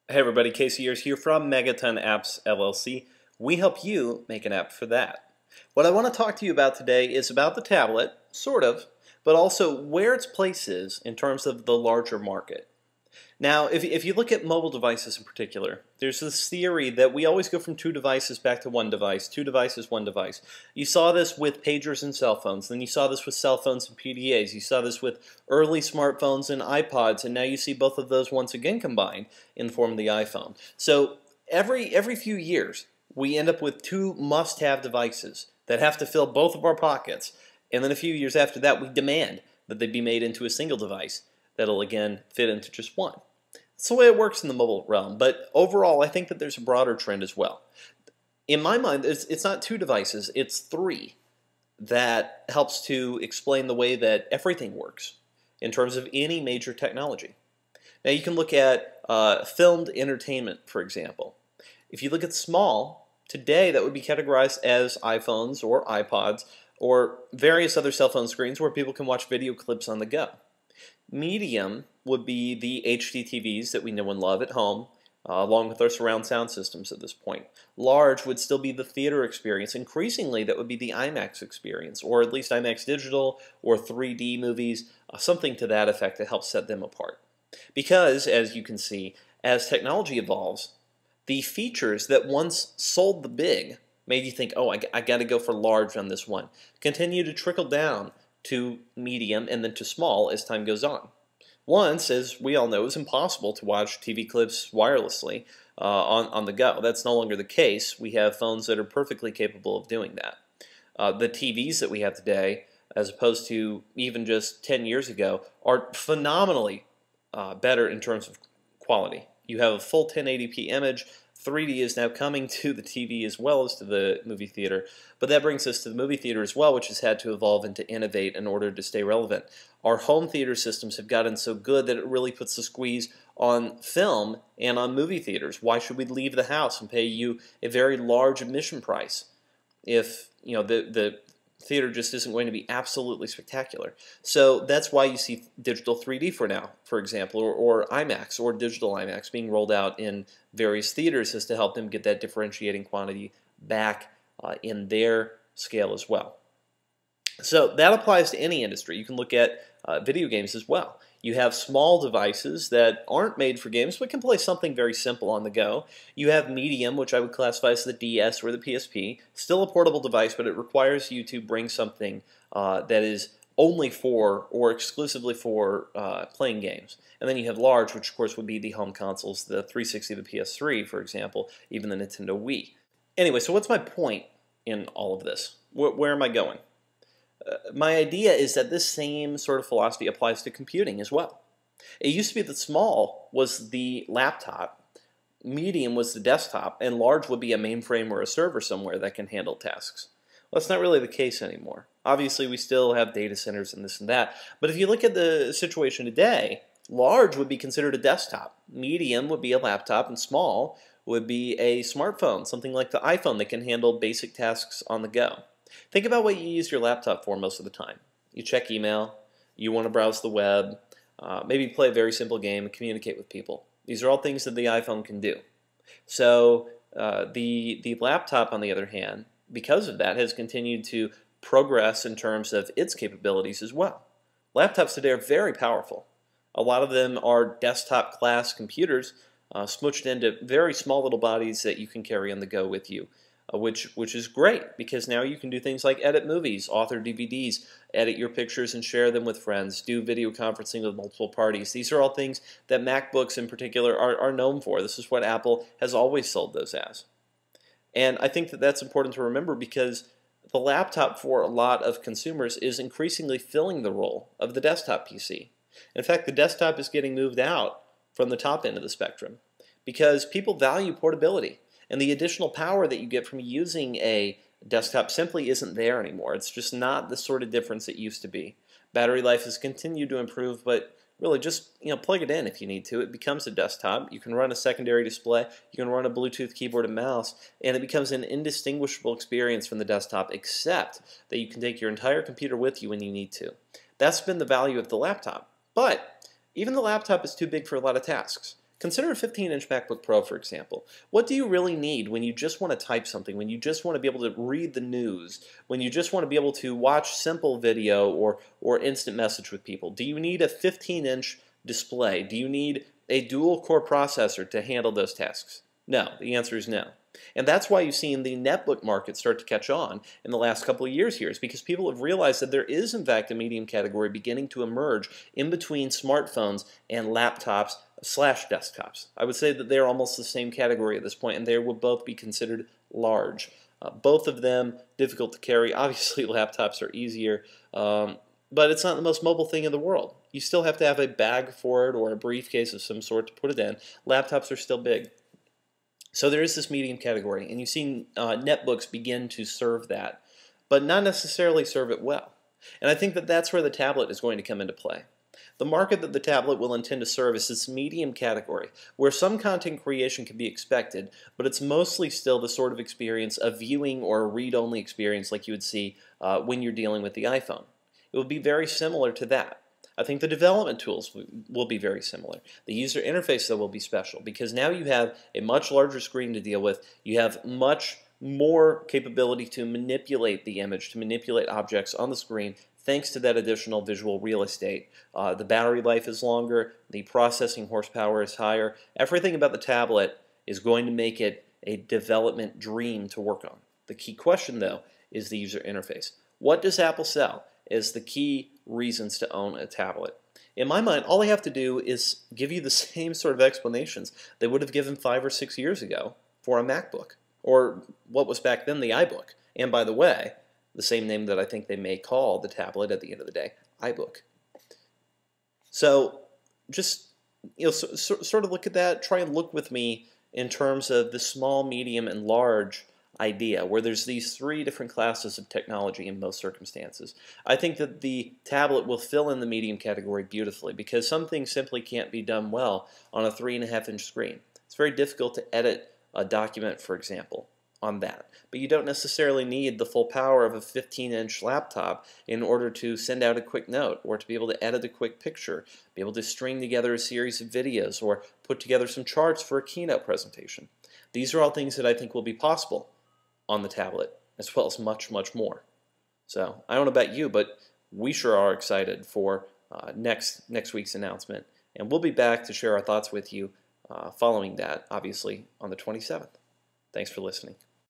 Hey everybody, Casey Ayers here from MegatonApps LLC. We help you make an app for that. What I want to talk to you about today is about the tablet, sort of, but also where its place is in terms of the larger market. Now, if you look at mobile devices in particular, there's this theory that we always go from two devices back to one device, two devices, one device. You saw this with pagers and cell phones, then you saw this with cell phones and PDAs, you saw this with early smartphones and iPods, and now you see both of those once again combined in the form of the iPhone. So every few years, we end up with two must-have devices that have to fill both of our pockets, and then a few years after that, we demand that they be made into a single device that'll again fit into just one. That's the way it works in the mobile realm, but overall I think that there's a broader trend as well. In my mind, it's not two devices, it's three that helps to explain the way that everything works in terms of any major technology. Now you can look at filmed entertainment, for example. If you look at small, today that would be categorized as iPhones or iPods or various other cell phone screens where people can watch video clips on the go. Medium would be the HD TVs that we know and love at home, along with our surround sound systems at this point. Large would still be the theater experience. Increasingly, that would be the IMAX experience, or at least IMAX digital or 3D movies, something to that effect that helps set them apart. Because, as you can see, as technology evolves, the features that once sold the big, made you think, oh, I got to go for large on this one, continue to trickle down to medium and then to small as time goes on. Once, as we all know, it was impossible to watch TV clips wirelessly on the go. That's no longer the case. We have phones that are perfectly capable of doing that. The TVs that we have today, as opposed to even just 10 years ago, are phenomenally better in terms of quality. You have a full 1080p image. 3D is now coming to the TV as well as to the movie theater, but that brings us to the movie theater as well, which has had to evolve and to innovate in order to stay relevant. Our home theater systems have gotten so good that it really puts the squeeze on film and on movie theaters. Why should we leave the house and pay you a very large admission price if the theater just isn't going to be absolutely spectacular? So that's why you see digital 3D for now, for example, or IMAX or digital IMAX being rolled out in various theaters as to help them get that differentiating quantity back in their scale as well. So that applies to any industry. You can look at video games as well. You have small devices that aren't made for games but can play something very simple on the go. You have medium, which I would classify as the DS or the PSP. Still a portable device, but it requires you to bring something that is only for or exclusively for playing games. And then you have large, which of course would be the home consoles, the 360, the PS3, for example, even the Nintendo Wii. Anyway, so what's my point in all of this? Where am I going? My idea is that this same sort of philosophy applies to computing as well. It used to be that small was the laptop, medium was the desktop, and large would be a mainframe or a server somewhere that can handle tasks. Well, that's not really the case anymore. Obviously, we still have data centers and this and that, but if you look at the situation today, large would be considered a desktop, medium would be a laptop, and small would be a smartphone, something like the iPhone that can handle basic tasks on the go. Think about what you use your laptop for most of the time. You check email, you want to browse the web, maybe play a very simple game and communicate with people. These are all things that the iPhone can do. So the laptop, on the other hand, because of that, has continued to progress in terms of its capabilities as well. Laptops today are very powerful. A lot of them are desktop class computers smooched into very small little bodies that you can carry on the go with you. Which is great because now you can do things like edit movies, author DVDs, edit your pictures and share them with friends, do video conferencing with multiple parties. These are all things that MacBooks in particular are known for. This is what Apple has always sold those as. And I think that that's important to remember because the laptop for a lot of consumers is increasingly filling the role of the desktop PC. In fact, the desktop is getting moved out from the top end of the spectrum because people value portability. And the additional power that you get from using a desktop simply isn't there anymore. It's just not the sort of difference it used to be. Battery life has continued to improve, but really just plug it in if you need to. It becomes a desktop. You can run a secondary display. You can run a Bluetooth keyboard and mouse, and it becomes an indistinguishable experience from the desktop, except that you can take your entire computer with you when you need to. That's been the value of the laptop. But even the laptop is too big for a lot of tasks. Consider a 15-inch MacBook Pro, for example. What do you really need when you just want to type something, when you just want to be able to read the news, when you just want to be able to watch simple video or instant message with people? Do you need a 15-inch display? Do you need a dual-core processor to handle those tasks? No, the answer is no. And that's why you've seen the netbook market start to catch on in the last couple of years here, is because people have realized that there is in fact a medium category beginning to emerge in between smartphones and laptops slash desktops. I would say that they're almost the same category at this point, and they will both be considered large. Both of them difficult to carry. Obviously laptops are easier, but it's not the most mobile thing in the world. You still have to have a bag for it or a briefcase of some sort to put it in. Laptops are still big. So there is this medium category, and you've seen netbooks begin to serve that, but not necessarily serve it well. And I think that that's where the tablet is going to come into play. The market that the tablet will intend to serve is this medium category, where some content creation can be expected, but it's mostly still the sort of experience, a viewing or a read-only experience like you would see when you're dealing with the iPhone. It will be very similar to that. I think the development tools will be very similar. The user interface, though, will be special because now you have a much larger screen to deal with. You have much more capability to manipulate the image, to manipulate objects on the screen thanks to that additional visual real estate. The battery life is longer, the processing horsepower is higher. Everything about the tablet is going to make it a development dream to work on. The key question, though, is the user interface. What does Apple sell as the key reasons to own a tablet? In my mind, all they have to do is give you the same sort of explanations they would have given 5 or 6 years ago for a MacBook, or what was back then the iBook. And by the way, the same name that I think they may call the tablet at the end of the day, iBook. So just sort of look at that, try and look with me in terms of the small, medium, and large idea, where there's these 3 different classes of technology in most circumstances. I think that the tablet will fill in the medium category beautifully because some things simply can't be done well on a 3.5-inch screen. It's very difficult to edit a document, for example, on that. But you don't necessarily need the full power of a 15-inch laptop in order to send out a quick note or to be able to edit a quick picture, be able to string together a series of videos or put together some charts for a keynote presentation. These are all things that I think will be possible on the tablet, as well as much, much more. So I don't know about you, but we sure are excited for next week's announcement, and we'll be back to share our thoughts with you following that, obviously, on the 27th. Thanks for listening.